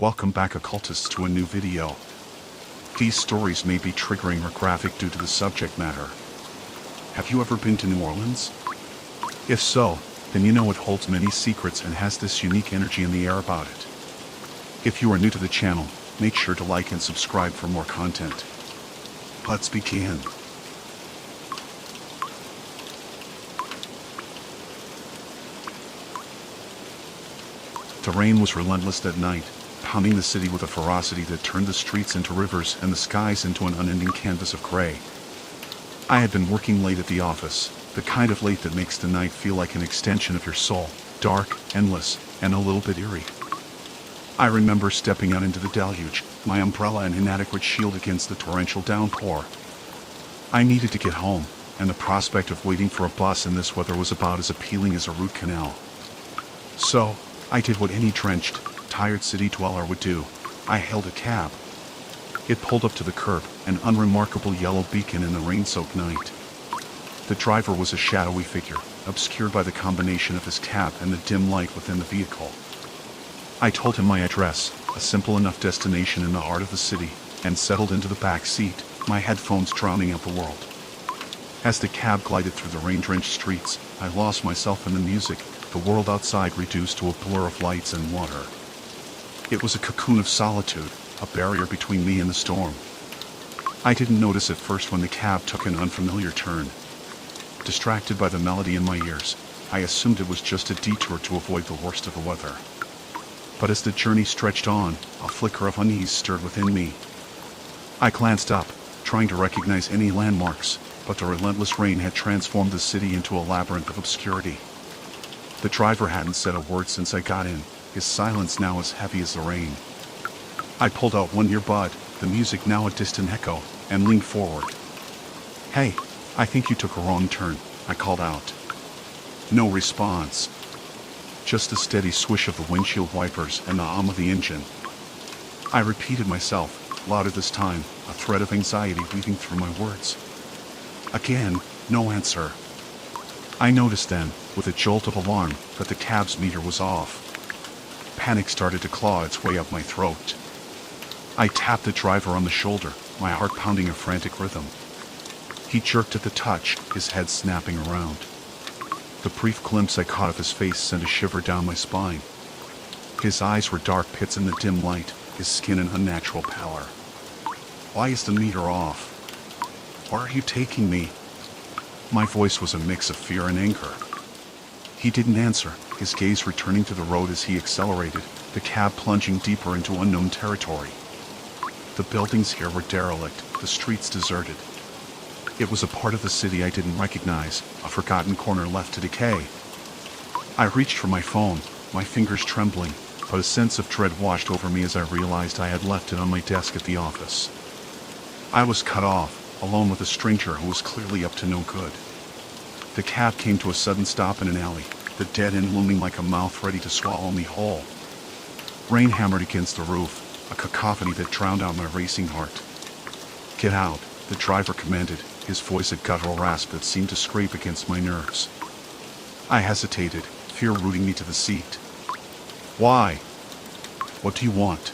Welcome back occultists to a new video. These stories may be triggering or graphic due to the subject matter. Have you ever been to New Orleans? If so, then you know it holds many secrets and has this unique energy in the air about it. If you are new to the channel, make sure to like and subscribe for more content. Let's begin. The rain was relentless that night, pounding the city with a ferocity that turned the streets into rivers and the skies into an unending canvas of gray. I had been working late at the office, the kind of late that makes the night feel like an extension of your soul, dark, endless, and a little bit eerie. I remember stepping out into the deluge, my umbrella an inadequate shield against the torrential downpour. I needed to get home, and the prospect of waiting for a bus in this weather was about as appealing as a root canal. So, I did what any drenched, tired city dweller would do. I hailed a cab. It pulled up to the curb, an unremarkable yellow beacon in the rain-soaked night. The driver was a shadowy figure, obscured by the combination of his cap and the dim light within the vehicle. I told him my address, a simple enough destination in the heart of the city, and settled into the back seat, my headphones drowning out the world. As the cab glided through the rain-drenched streets, I lost myself in the music, the world outside reduced to a blur of lights and water. It was a cocoon of solitude, a barrier between me and the storm. I didn't notice at first when the cab took an unfamiliar turn. Distracted by the melody in my ears, I assumed it was just a detour to avoid the worst of the weather. But as the journey stretched on, a flicker of unease stirred within me. I glanced up, trying to recognize any landmarks, but the relentless rain had transformed the city into a labyrinth of obscurity. The driver hadn't said a word since I got in, his silence now as heavy as the rain. I pulled out one earbud, the music now a distant echo, and leaned forward. "Hey, I think you took a wrong turn," I called out. No response. Just the steady swish of the windshield wipers and the hum of the engine. I repeated myself, louder this time, a thread of anxiety weaving through my words. Again, no answer. I noticed then, with a jolt of alarm, that the cab's meter was off. Panic started to claw its way up my throat. I tapped the driver on the shoulder, my heart pounding a frantic rhythm. He jerked at the touch, his head snapping around. The brief glimpse I caught of his face sent a shiver down my spine. His eyes were dark pits in the dim light, his skin an unnatural pallor. "Why is the meter off? Where are you taking me?" My voice was a mix of fear and anger. He didn't answer, his gaze returning to the road as he accelerated, the cab plunging deeper into unknown territory. The buildings here were derelict, the streets deserted. It was a part of the city I didn't recognize, a forgotten corner left to decay. I reached for my phone, my fingers trembling, but a sense of dread washed over me as I realized I had left it on my desk at the office. I was cut off, alone with a stranger who was clearly up to no good. The cab came to a sudden stop in an alley, the dead end looming like a mouth ready to swallow me whole. Rain hammered against the roof, a cacophony that drowned out my racing heart. "Get out," the driver commanded, his voice a guttural rasp that seemed to scrape against my nerves. I hesitated, fear rooting me to the seat. "Why? What do you want?"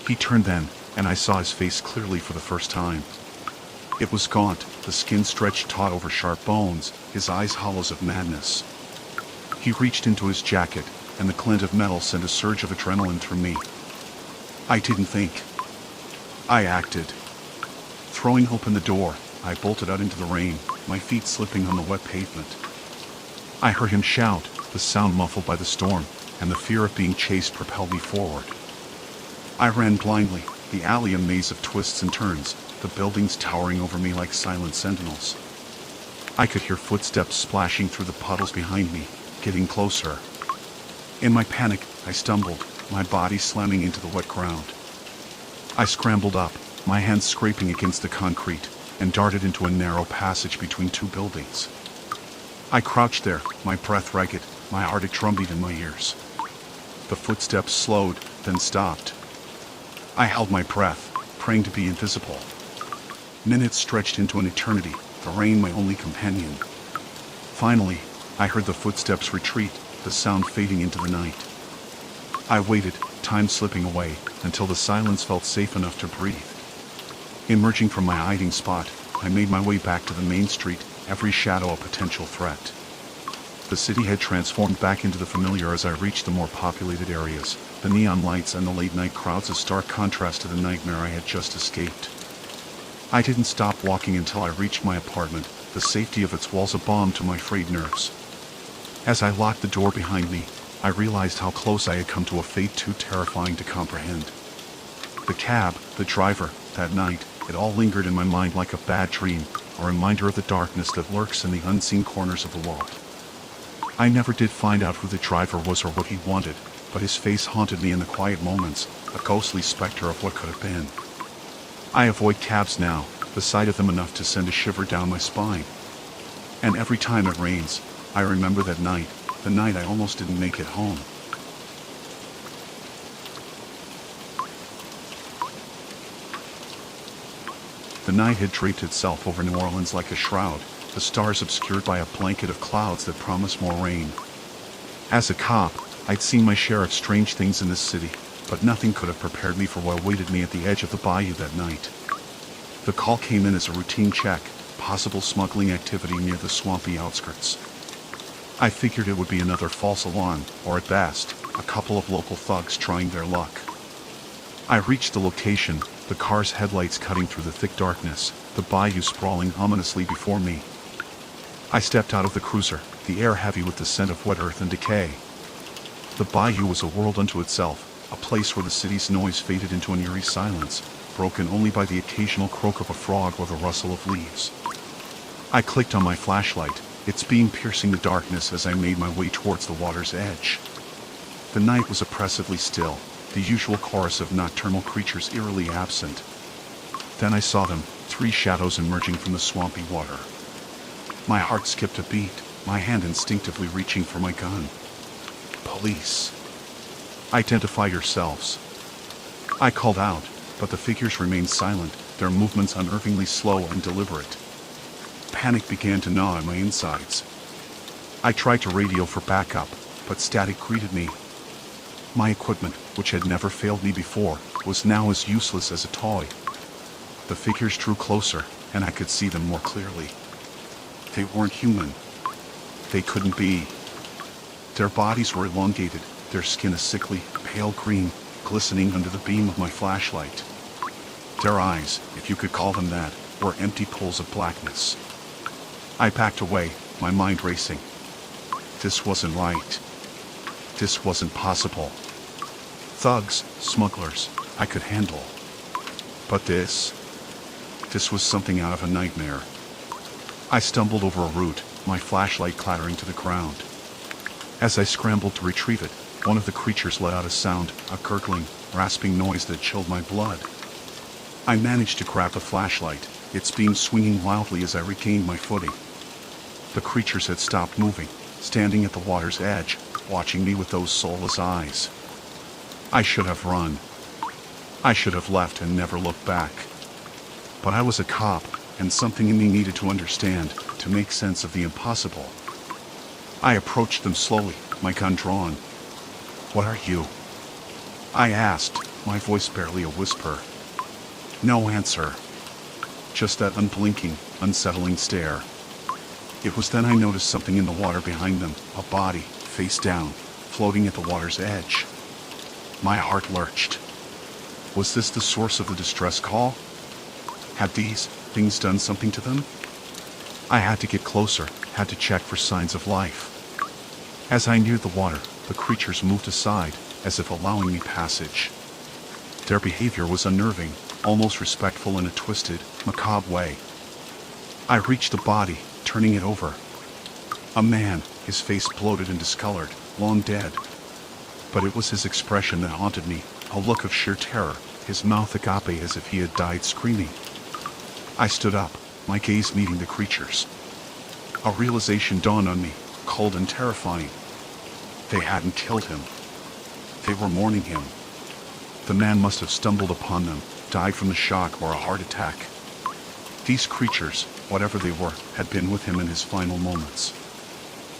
He turned then, and I saw his face clearly for the first time. It was gaunt, the skin stretched taut over sharp bones, his eyes hollows of madness. He reached into his jacket, and the glint of metal sent a surge of adrenaline through me. I didn't think. I acted. Throwing open the door, I bolted out into the rain, my feet slipping on the wet pavement. I heard him shout, the sound muffled by the storm, and the fear of being chased propelled me forward. I ran blindly, the alley a maze of twists and turns, the buildings towering over me like silent sentinels. I could hear footsteps splashing through the puddles behind me, getting closer. In my panic, I stumbled, my body slamming into the wet ground. I scrambled up, my hands scraping against the concrete, and darted into a narrow passage between two buildings. I crouched there, my breath ragged, my arctic drumbeat in my ears. The footsteps slowed, then stopped. I held my breath, praying to be invisible. Minutes stretched into an eternity, the rain my only companion. Finally, I heard the footsteps retreat, the sound fading into the night. I waited, time slipping away, until the silence felt safe enough to breathe. Emerging from my hiding spot, I made my way back to the main street, every shadow a potential threat. The city had transformed back into the familiar as I reached the more populated areas, the neon lights and the late-night crowds a stark contrast to the nightmare I had just escaped. I didn't stop walking until I reached my apartment, the safety of its walls a balm to my frayed nerves. As I locked the door behind me, I realized how close I had come to a fate too terrifying to comprehend. The cab, the driver, that night, it all lingered in my mind like a bad dream, a reminder of the darkness that lurks in the unseen corners of the world. I never did find out who the driver was or what he wanted, but his face haunted me in the quiet moments, a ghostly specter of what could have been. I avoid cabs now, the sight of them enough to send a shiver down my spine. And every time it rains, I remember that night, the night I almost didn't make it home. The night had draped itself over New Orleans like a shroud, the stars obscured by a blanket of clouds that promised more rain. As a cop, I'd seen my share of strange things in this city, but nothing could have prepared me for what awaited me at the edge of the bayou that night. The call came in as a routine check, possible smuggling activity near the swampy outskirts. I figured it would be another false alarm, or at best, a couple of local thugs trying their luck. I reached the location, the car's headlights cutting through the thick darkness, the bayou sprawling ominously before me. I stepped out of the cruiser, the air heavy with the scent of wet earth and decay. The bayou was a world unto itself, a place where the city's noise faded into an eerie silence, broken only by the occasional croak of a frog or the rustle of leaves. I clicked on my flashlight, its beam piercing the darkness as I made my way towards the water's edge. The night was oppressively still, the usual chorus of nocturnal creatures eerily absent. Then I saw them, 3 shadows emerging from the swampy water. My heart skipped a beat, my hand instinctively reaching for my gun. Police. Identify yourselves. I called out, but the figures remained silent, their movements unnervingly slow and deliberate. Panic began to gnaw at my insides. I tried to radio for backup, but static greeted me. My equipment, which had never failed me before, was now as useless as a toy. The figures drew closer, and I could see them more clearly. They weren't human. They couldn't be. Their bodies were elongated, their skin a sickly, pale green, glistening under the beam of my flashlight. Their eyes, if you could call them that, were empty pools of blackness. I backed away, my mind racing. This wasn't right. This wasn't possible. Thugs, smugglers, I could handle. But this was something out of a nightmare. I stumbled over a root, my flashlight clattering to the ground. As I scrambled to retrieve it, one of the creatures let out a sound, a gurgling, rasping noise that chilled my blood. I managed to grab the flashlight, its beam swinging wildly as I regained my footing. The creatures had stopped moving, standing at the water's edge, watching me with those soulless eyes. I should have run. I should have left and never looked back. But I was a cop, and something in me needed to understand, to make sense of the impossible. I approached them slowly, my gun drawn. "What are you?" I asked, my voice barely a whisper. No answer. Just that unblinking, unsettling stare. It was then I noticed something in the water behind them, a body, face down, floating at the water's edge. My heart lurched. Was this the source of the distress call? Had these things done something to them? I had to get closer, had to check for signs of life. As I neared the water, the creatures moved aside, as if allowing me passage. Their behavior was unnerving, almost respectful in a twisted, macabre way. I reached the body, turning it over. A man, his face bloated and discolored, long dead. But it was his expression that haunted me, a look of sheer terror, his mouth agape as if he had died screaming. I stood up, my gaze meeting the creatures. A realization dawned on me, cold and terrifying. They hadn't killed him. They were mourning him. The man must have stumbled upon them, died from the shock or a heart attack. These creatures, whatever they were, had been with him in his final moments.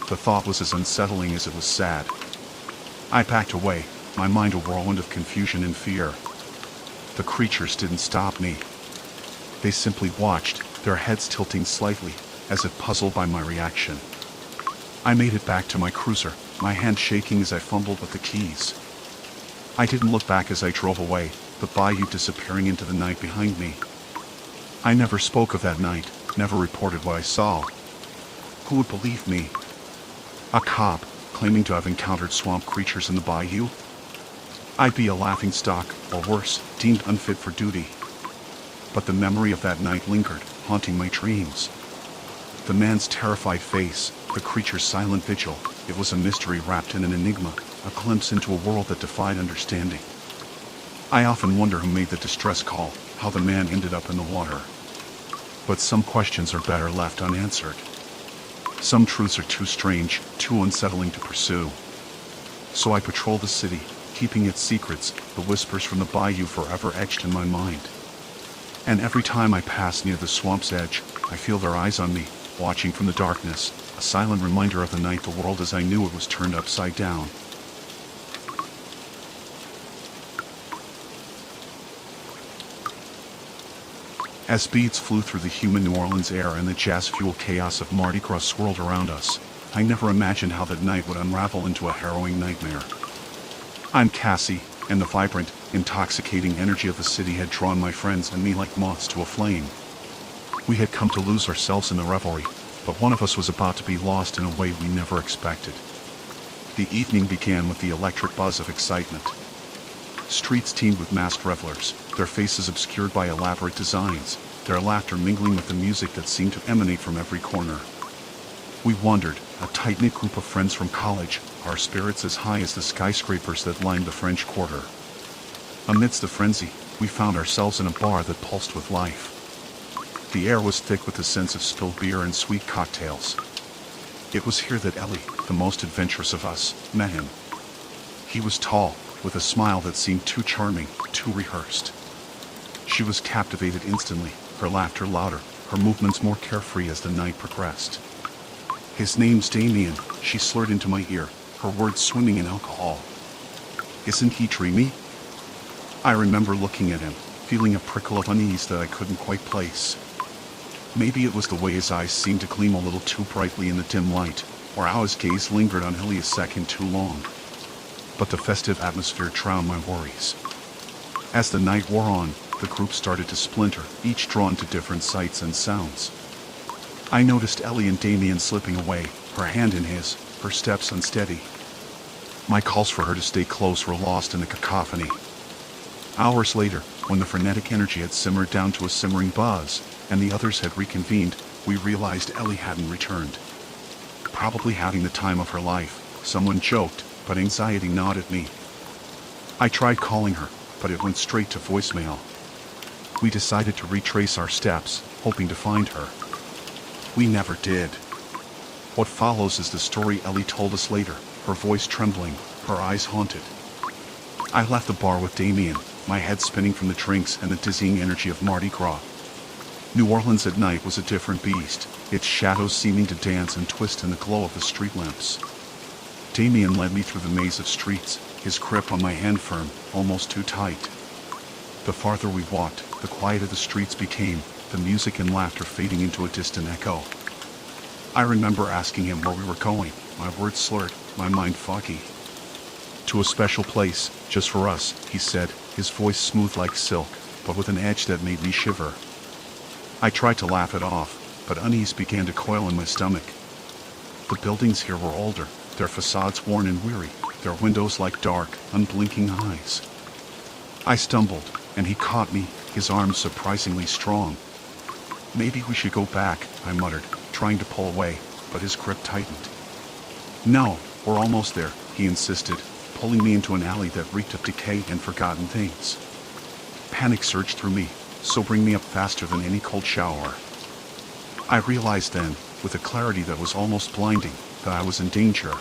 The thought was as unsettling as it was sad. I backed away, my mind a whirlwind of confusion and fear. The creatures didn't stop me. They simply watched, their heads tilting slightly, as if puzzled by my reaction. I made it back to my cruiser, my hand shaking as I fumbled with the keys. I didn't look back as I drove away, the bayou disappearing into the night behind me. I never spoke of that night, never reported what I saw. Who would believe me? A cop, claiming to have encountered swamp creatures in the bayou? I'd be a laughingstock, or worse, deemed unfit for duty. But the memory of that night lingered, haunting my dreams. The man's terrified face, the creature's silent vigil, it was a mystery wrapped in an enigma, a glimpse into a world that defied understanding. I often wonder who made the distress call, how the man ended up in the water. But some questions are better left unanswered. Some truths are too strange, too unsettling to pursue. So I patrol the city, keeping its secrets, the whispers from the bayou forever etched in my mind. And every time I pass near the swamp's edge, I feel their eyes on me, watching from the darkness, a silent reminder of the night the world as I knew it was turned upside down. As beads flew through the humid New Orleans air and the jazz-fueled chaos of Mardi Gras swirled around us, I never imagined how that night would unravel into a harrowing nightmare. I'm Cassie, and the vibrant, intoxicating energy of the city had drawn my friends and me like moths to a flame. We had come to lose ourselves in the revelry, but one of us was about to be lost in a way we never expected. The evening began with the electric buzz of excitement. Streets teemed with masked revelers, their faces obscured by elaborate designs, their laughter mingling with the music that seemed to emanate from every corner. We wandered, a tight-knit group of friends from college, our spirits as high as the skyscrapers that lined the French Quarter. Amidst the frenzy, we found ourselves in a bar that pulsed with life. The air was thick with the scents of spilled beer and sweet cocktails. It was here that Ellie, the most adventurous of us, met him. He was tall, with a smile that seemed too charming, too rehearsed. She was captivated instantly, her laughter louder, her movements more carefree as the night progressed. "His name's Damien," she slurred into my ear, her words swimming in alcohol. "Isn't he dreamy?" I remember looking at him, feeling a prickle of unease that I couldn't quite place. Maybe it was the way his eyes seemed to gleam a little too brightly in the dim light, or how his gaze lingered on Ellie a second too long. But the festive atmosphere drowned my worries. As the night wore on, the group started to splinter, each drawn to different sights and sounds. I noticed Ellie and Damien slipping away, her hand in his, her steps unsteady. My calls for her to stay close were lost in the cacophony. Hours later, when the frenetic energy had simmered down to a simmering buzz, and the others had reconvened, we realized Ellie hadn't returned. Probably having the time of her life, someone joked, but anxiety gnawed at me. I tried calling her, but it went straight to voicemail. We decided to retrace our steps, hoping to find her. We never did. What follows is the story Ellie told us later, her voice trembling, her eyes haunted. I left the bar with Damien, my head spinning from the drinks and the dizzying energy of Mardi Gras. New Orleans at night was a different beast, its shadows seeming to dance and twist in the glow of the street lamps. Damien led me through the maze of streets, his grip on my hand firm, almost too tight. The farther we walked, the quieter the streets became, the music and laughter fading into a distant echo. I remember asking him where we were going, my words slurred, my mind foggy. "To a special place, just for us," he said, his voice smooth like silk, but with an edge that made me shiver. I tried to laugh it off, but unease began to coil in my stomach. The buildings here were older, their facades worn and weary, their windows like dark, unblinking eyes. I stumbled, and he caught me, his arms surprisingly strong. "Maybe we should go back," I muttered, trying to pull away, but his grip tightened. "No, we're almost there," he insisted, pulling me into an alley that reeked of decay and forgotten things. Panic surged through me, sobering me up faster than any cold shower. I realized then, with a clarity that was almost blinding, that I was in danger.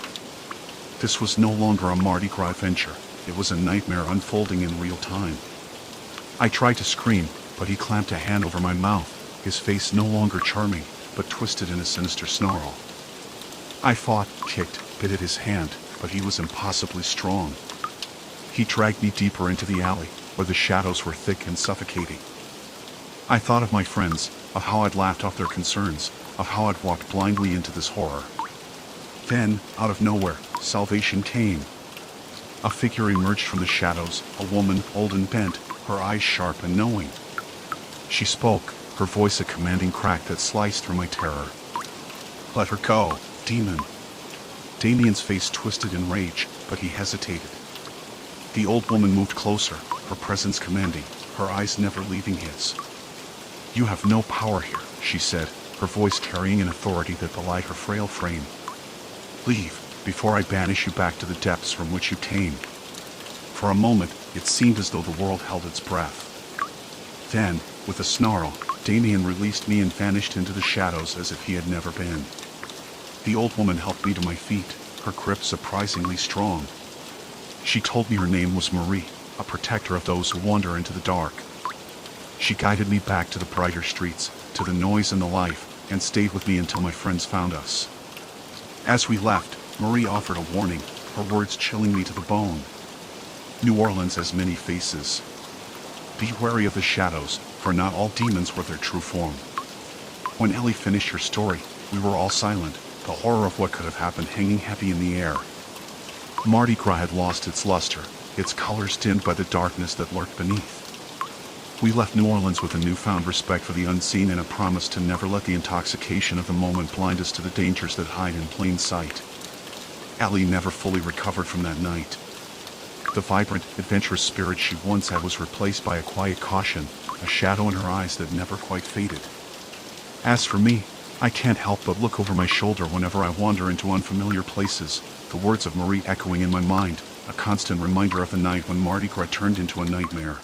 This was no longer a Mardi Gras adventure, it was a nightmare unfolding in real time. I tried to scream, but he clamped a hand over my mouth, his face no longer charming, but twisted in a sinister snarl. I fought, kicked, bit at his hand, but he was impossibly strong. He dragged me deeper into the alley, where the shadows were thick and suffocating. I thought of my friends, of how I'd laughed off their concerns, of how I'd walked blindly into this horror. Then, out of nowhere, salvation came. A figure emerged from the shadows, a woman, old and bent, her eyes sharp and knowing. She spoke, her voice a commanding crack that sliced through my terror. "Let her go, demon." Damien's face twisted in rage, but he hesitated. The old woman moved closer, her presence commanding, her eyes never leaving his. "You have no power here," she said, her voice carrying an authority that belied her frail frame. "Leave, before I banish you back to the depths from which you came." For a moment, it seemed as though the world held its breath. Then, with a snarl, Damien released me and vanished into the shadows as if he had never been. The old woman helped me to my feet, her grip surprisingly strong. She told me her name was Marie, a protector of those who wander into the dark. She guided me back to the brighter streets, to the noise and the life, and stayed with me until my friends found us. As we left, Marie offered a warning, her words chilling me to the bone. New Orleans has many faces. Be wary of the shadows, for not all demons were their true form. When Ellie finished her story, we were all silent, the horror of what could have happened hanging heavy in the air. Mardi Gras had lost its luster, its colors dimmed by the darkness that lurked beneath. We left New Orleans with a newfound respect for the unseen and a promise to never let the intoxication of the moment blind us to the dangers that hide in plain sight. Ellie never fully recovered from that night. The vibrant, adventurous spirit she once had was replaced by a quiet caution, a shadow in her eyes that never quite faded. As for me, I can't help but look over my shoulder whenever I wander into unfamiliar places, the words of Marie echoing in my mind, a constant reminder of the night when Mardi Gras turned into a nightmare.